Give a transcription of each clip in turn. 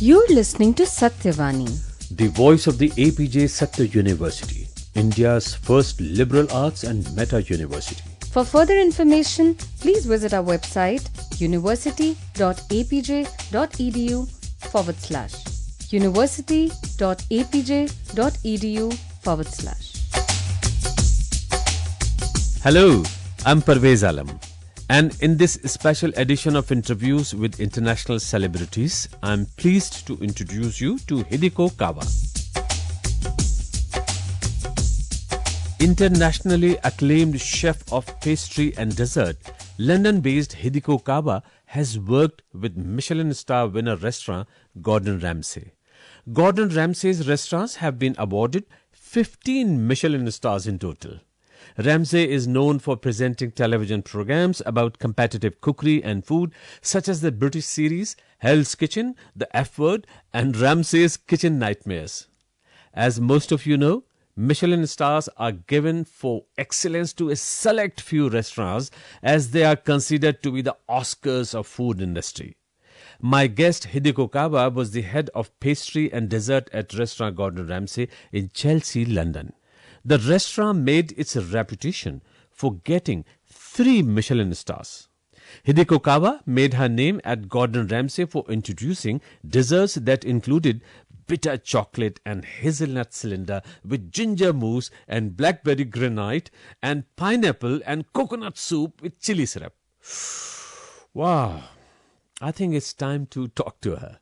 You're listening to Satyavani, the voice of the APJ Satya University, India's first liberal arts and meta university. For further information, please visit our website university.apj.edu/. university.apj.edu/. Hello, I'm Pervaiz Alam. And in this special edition of interviews with international celebrities, I'm pleased to introduce you to Hideko Kawa. Internationally acclaimed chef of pastry and dessert, London-based Hideko Kawa has worked with Michelin star winner restaurant Gordon Ramsay. Gordon Ramsay's restaurants have been awarded 15 Michelin stars in total. Ramsay is known for presenting television programs about competitive cookery and food, such as the British series Hell's Kitchen, The F Word, and Ramsay's Kitchen Nightmares. As most of you know, Michelin stars are given for excellence to a select few restaurants, as they are considered to be the Oscars of food industry. My guest Hideko Kawa was the head of pastry and dessert at restaurant Gordon Ramsay in Chelsea, London. The restaurant made its reputation for getting 3 Michelin stars. Hideko Kawa made her name at Gordon Ramsay for introducing desserts that included bitter chocolate and hazelnut cylinder with ginger mousse and blackberry granite and pineapple and coconut soup with chili syrup. Wow, I think it's time to talk to her.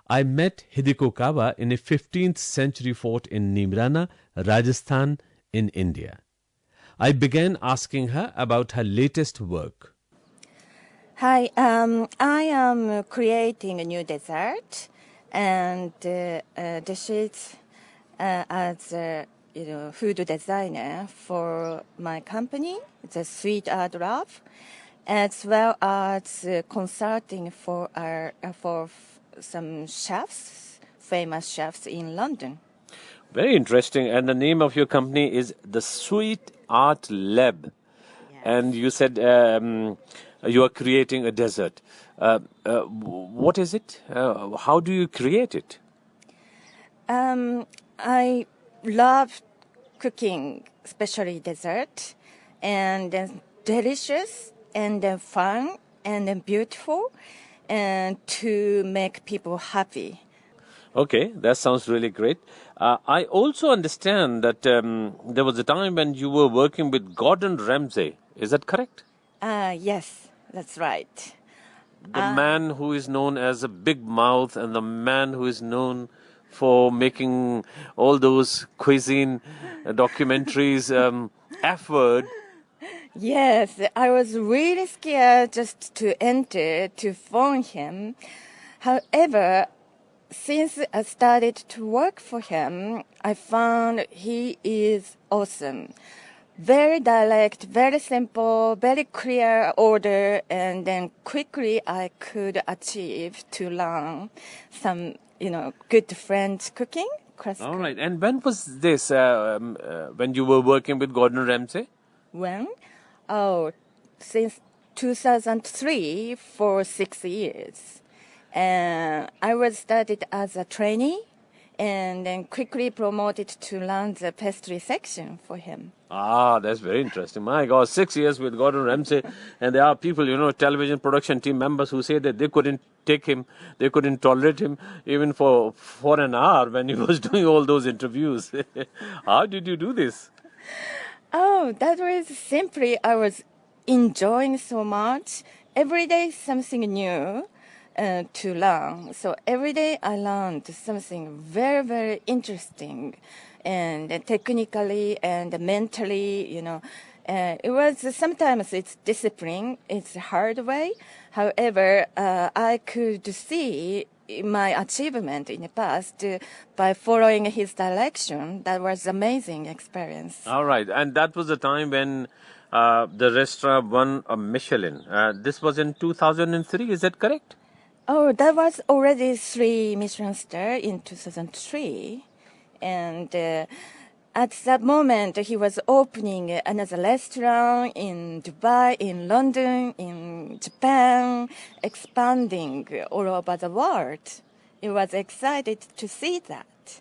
I met Hideko Kawa in a 15th century fort in Nimrana, Rajasthan in India. I began asking her about her latest work. Hi, I am creating a new dessert and dishes as a food designer for my company, the Sweet Art Lab, as well as consulting for some chefs, famous chefs in London. Very interesting. And the name of your company is the Sweet Art Lab. Yes. And you said you are creating a dessert. What is it? How do you create it? I love cooking, especially dessert, and then delicious, and then fun, and then beautiful, and to make people happy. Okay, that sounds really great. I also understand that there was a time when you were working with Gordon Ramsay. Is that correct? Yes, that's right. The man who is known as a big mouth and the man who is known for making all those cuisine documentaries, F Word. Yes, I was really scared just to enter to phone him. However, since I started to work for him, I found he is awesome. Very direct, very simple, very clear order, and then quickly I could achieve to learn some, good French cooking. All right. And when was this, when you were working with Gordon Ramsay? When? Oh, since 2003 for 6 years. And I was started as a trainee and then quickly promoted to run the pastry section for him. Ah, that's very interesting. My God, 6 years with Gordon Ramsay, and there are people, television production team members who say that they couldn't take him, they couldn't tolerate him even for an hour when he was doing all those interviews. How did you do this? Oh, that was simply I was enjoying so much. Every day something new to learn. So every day I learned something very, very interesting, and technically and mentally, it was sometimes it's discipline, it's a hard way. However, I could see my achievement in the past by following his direction. That was amazing experience. All right, and that was the time when the restaurant won a Michelin. This was in 2003, is that correct? Oh, that was already 3 Michelin stars in 2003. And at that moment, he was opening another restaurant in Dubai, in London, in Japan, expanding all over the world. it was excited to see that.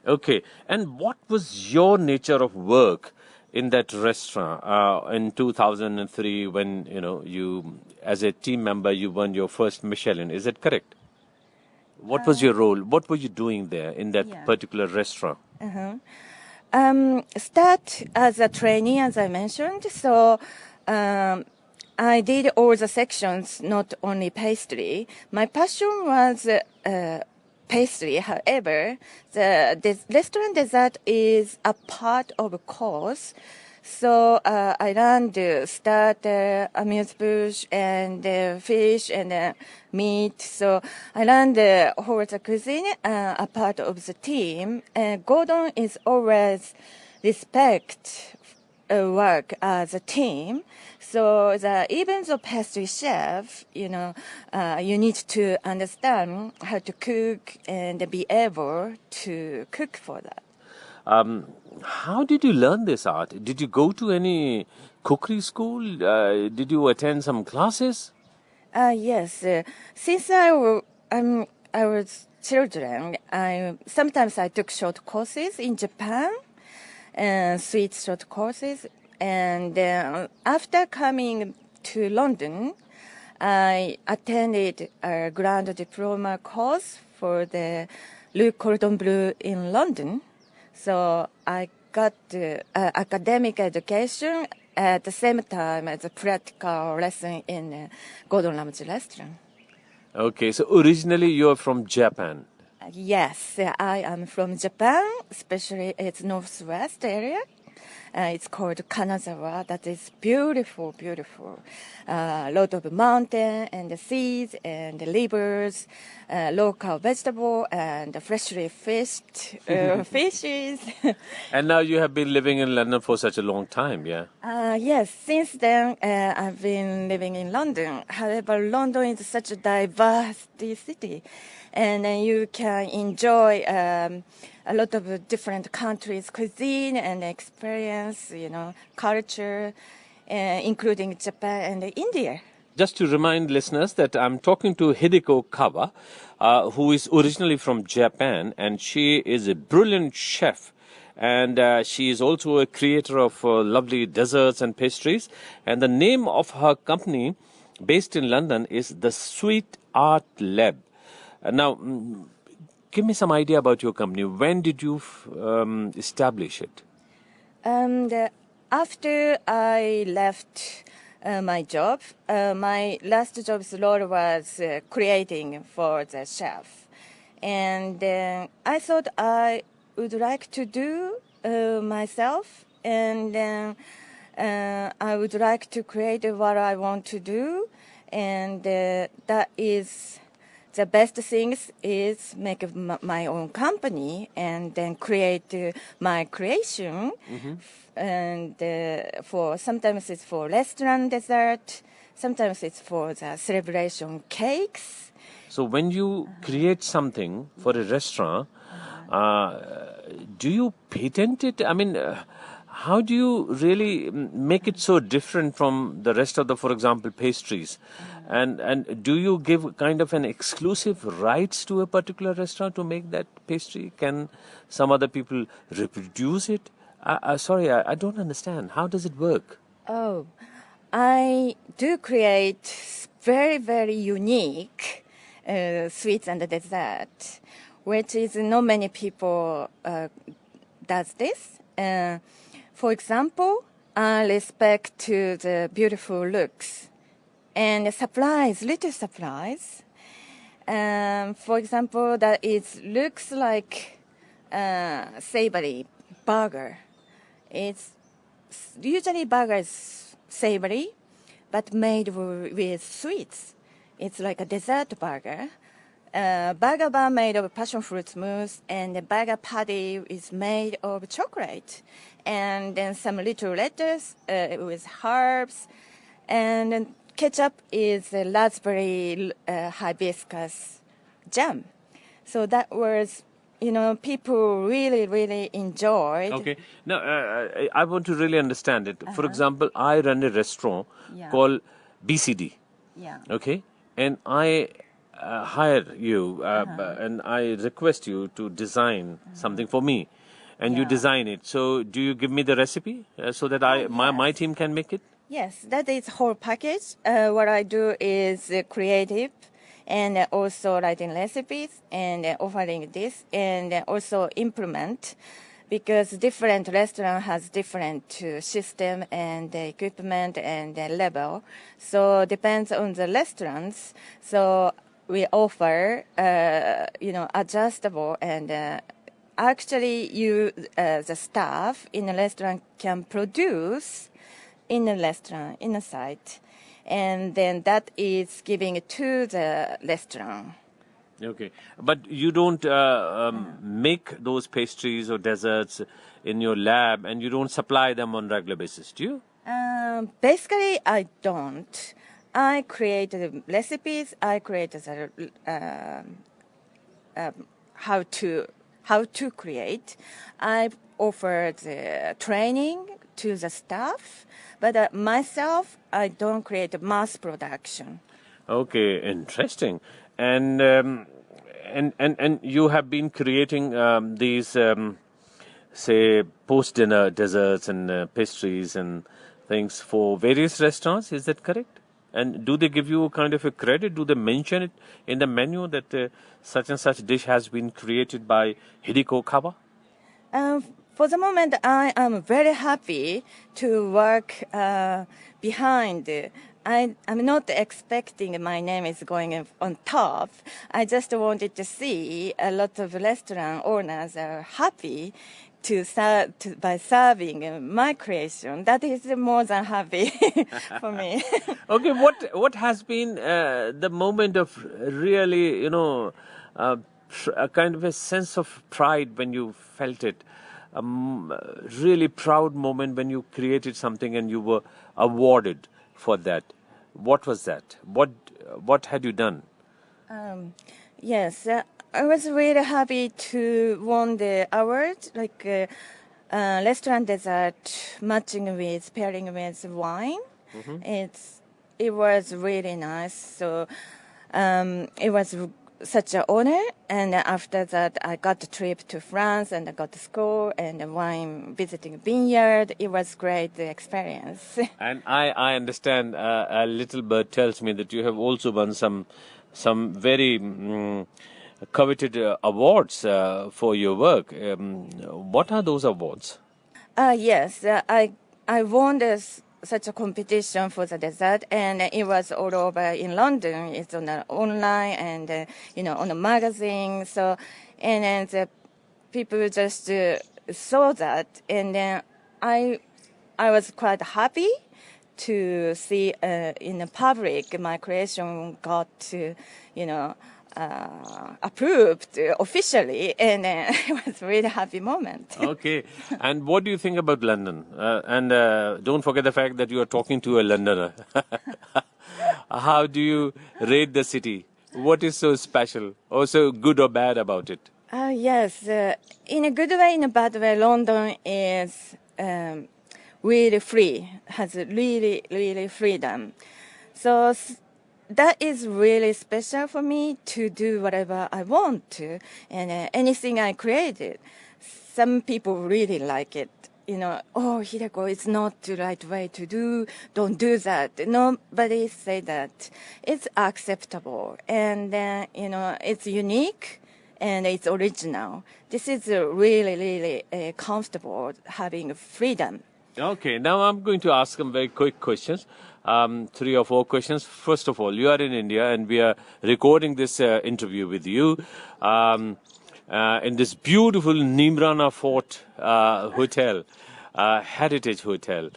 Okay. And what was your nature of work in that restaurant in 2003 when, you, as a team member, you won your first Michelin? Is that correct? What was your role? What were you doing there in that particular restaurant? Start as a trainee, as I mentioned. So I did all the sections, not only pastry. My passion was pastry. However, the restaurant dessert is a part of a course. So I learned starter, amuse-bouche, and fish and meat. So I learned the whole cuisine, a part of the team. Gordon is always respect work as a team. So even the pastry chef, you need to understand how to cook and be able to cook for that. How did you learn this art? Did you go to any cookery school? Did you attend some classes? Yes. Since I was children, sometimes I took short courses in Japan, sweet short courses. And after coming to London, I attended a grand diploma course for the Le Cordon Bleu in London. So I got academic education at the same time as a practical lesson in Gordon Ramsay restaurant. Okay, so originally you're from Japan. Yes, I am from Japan, especially its northwest area. It's called Kanazawa. That is beautiful, beautiful. Lot of mountain and the seas and the rivers, local vegetable and freshly fished fishes. And now you have been living in London for such a long time, yeah? Yes, since then I've been living in London. However, London is such a diverse city, and you can enjoy a lot of different countries' cuisine and experience, culture, including Japan and India. Just to remind listeners that I'm talking to Hideko Kawa, who is originally from Japan, and she is a brilliant chef. And she is also a creator of lovely desserts and pastries. And the name of her company, based in London, is the Sweet Art Lab. Now, give me some idea about your company. When did you establish it? After I left my job, my last job's role was creating for the chef. And I thought I would like to do myself, and I would like to create what I want to do, and that is the best things is make my own company and then create my creation. And for sometimes it's for restaurant dessert, sometimes it's for the celebration cakes. So when you create something for a restaurant, do you patent it? I mean, how do you really make it so different from the rest of the, for example, pastries? And do you give kind of an exclusive rights to a particular restaurant to make that pastry? Can some other people reproduce it? Sorry, I don't understand. How does it work? Oh, I do create very, very unique sweets and dessert, which is not many people does this. For example, I respect to the beautiful looks and surprise, little surprise. For example, that it looks like savory burger. It's usually burger is savory, but made with sweets. It's like a dessert burger. Burger bun made of passion fruit mousse, and the burger patty is made of chocolate. And then some little lettuce with herbs. And then ketchup is a raspberry hibiscus jam. So that was, people really, really enjoyed. Okay. Now, I want to really understand it. For example, I run a restaurant called BCD. Yeah. Okay. And I hire you and I request you to design something for me, and you design it. So do you give me the recipe so that my team can make it? Yes, that is whole package. What I do is creative and also writing recipes and offering this and also implement because different restaurant has different system and equipment and level. So depends on the restaurants. So we offer, adjustable and actually you, the staff in a restaurant can produce in a restaurant, in a site, and then that is giving to the restaurant. Okay, but you don't make those pastries or desserts in your lab, and you don't supply them on regular basis, do you? Basically, I don't. I create the recipes. I create the how to create. I offer the training to the staff, but myself, I don't create mass production. Okay, interesting. And you have been creating these say post dinner desserts and pastries and things for various restaurants. Is that correct? And do they give you a kind of a credit? Do they mention it in the menu that such and such dish has been created by Hideko Kawa? For the moment, I am very happy to work behind. I'm not expecting my name is going on top. I just wanted to see a lot of restaurant owners are happy by serving my creation. That is more than happy for me. Okay, what has been the moment of really, a kind of a sense of pride when you felt it? Really proud moment when you created something and you were awarded for that. What was that? What had you done? Yes, I was really happy to won the award, like restaurant dessert matching with pairing with wine. It was really nice. So it was such an honor. And after that, I got a trip to France and I got to school and wine visiting vineyard. It was great experience. And I understand a little bird tells me that you have also won some very coveted awards for your work. What are those awards? Yes, I won such a competition for the dessert, and it was all over in London. It's on the online and on the magazine. So, and then the people just saw that, and then I was quite happy to see in the public my creation got approved officially, and it was a really happy moment. Okay. And what do you think about London? And don't forget the fact that you are talking to a Londoner. How do you rate the city? What is so special or so good or bad about it? Yes, in a good way, in a bad way, London is really free, has really, really freedom. So that is really special for me to do whatever I want to, and anything I created. Some people really like it. Oh, Hideko, it's not the right way to do. Don't do that. Nobody say that. It's acceptable, and it's unique, and it's original. This is really, really comfortable having freedom. Okay, now I'm going to ask some very quick questions. 3 or 4 questions. First of all, you are in India and we are recording this interview with you in this beautiful Nimrana Fort hotel, heritage hotel.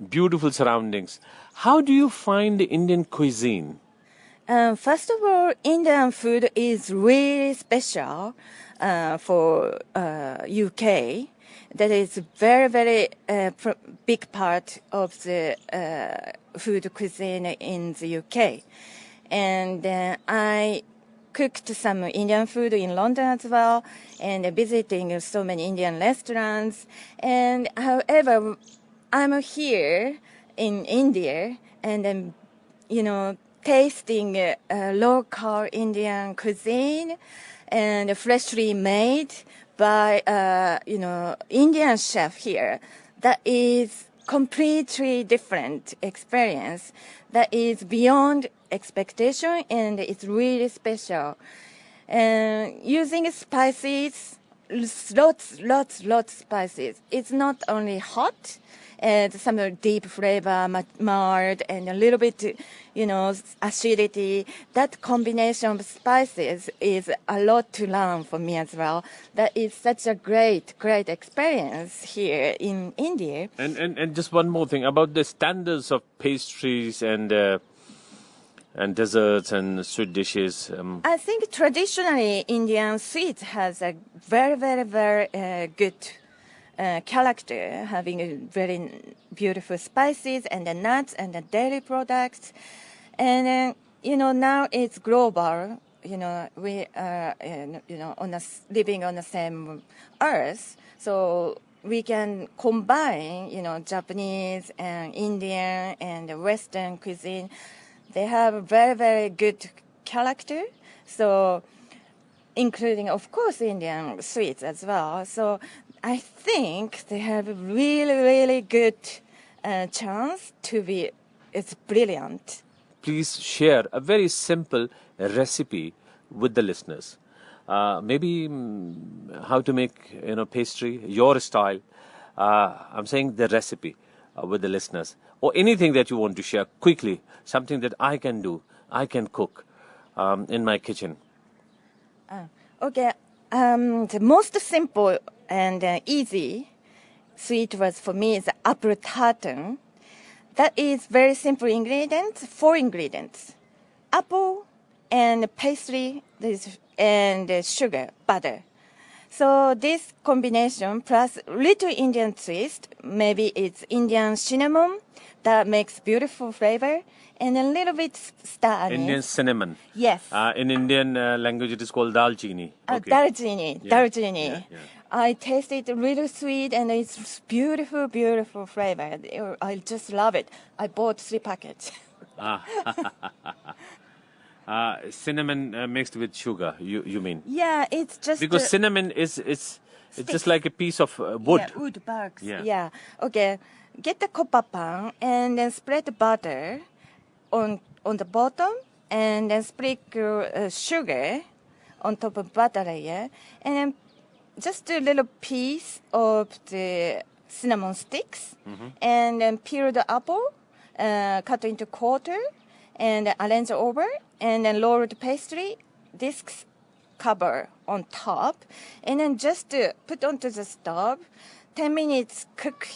Beautiful surroundings. How do you find the Indian cuisine? First of all, Indian food is really special for UK. That is very, very big part of the food cuisine in the UK. And I cooked some Indian food in London as well, and visiting so many Indian restaurants. And however, I'm here in India, and then, tasting local Indian cuisine and freshly made by Indian chef here. That is completely different experience. That is beyond expectation, and it's really special. And using spices, lots spices. It's not only hot, and some deep flavor, mild, and a little bit, acidity. That combination of spices is a lot to learn for me as well. That is such a great experience here in India. And just one more thing about the standards of pastries and desserts and sweet dishes. I think traditionally Indian sweets has a very good character, having a very beautiful spices and the nuts and the dairy products. And now it's global. We are living on the same earth, so we can combine Japanese and Indian and Western cuisine. They have very good character, so including, of course, Indian sweets as well. So I think they have a really good chance to be. It's brilliant. Please share a very simple recipe with the listeners. Maybe how to make pastry, your style. I'm saying the recipe with the listeners, or anything that you want to share quickly, something that I can do, I can cook in my kitchen. Okay, the most simple and easy sweet was for me is apple tartan. That is very simple ingredients, 4 ingredients: apple and pastry and sugar, butter. So this combination plus little Indian twist, maybe it's Indian cinnamon that makes beautiful flavor, and a little bit star anise. Indian cinnamon. Yes. In Indian language, it is called dalchini. Okay. Dalchini. Yeah. I tasted really sweet, and it's beautiful flavor. I just love it. I bought 3 packets. Cinnamon mixed with sugar, you mean? Yeah, it's just because cinnamon it's just like a piece of wood. Yeah, wood barks. Yeah. Yeah. Okay. Get the copper pan and then spread the butter on the bottom, and then sprinkle sugar on top of butter layer, and then just a little piece of the cinnamon sticks, and then peel the apple, cut into quarter, and arrange over, and then roll the pastry discs cover on top, and then just put onto the stove. 10 minutes cook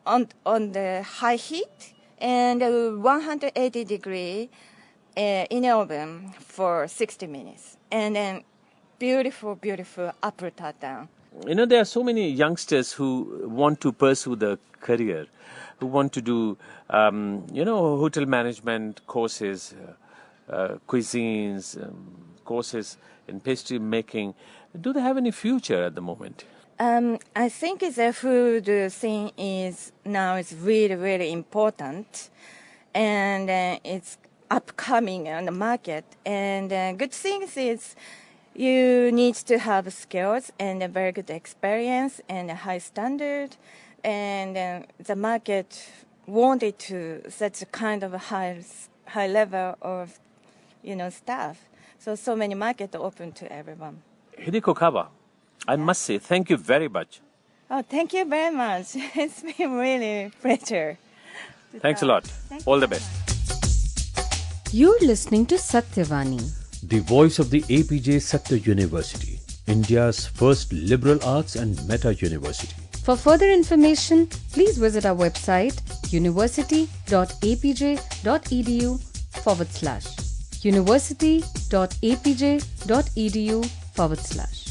on the high heat, and 180 degree in the oven for 60 minutes, and then beautiful apple tartan. There are so many youngsters who want to pursue the career, who want to do hotel management courses, cuisines, courses in pastry making. Do they have any future at the moment? I think the food thing is really important, and it's upcoming on the market. And good thing is you need to have skills and a very good experience and a high standard, and the market wanted to such a kind of a high level of staff. So many markets open to everyone. Hideko Kawa, I must say thank you very much. Oh, thank you very much. It's been really a pleasure. Thanks a lot. All the best. You're listening to Satyavani, The voice of the APJ Satya University, India's first liberal arts and meta university. For further information, please visit our website university.apj.edu/university.apj.edu/.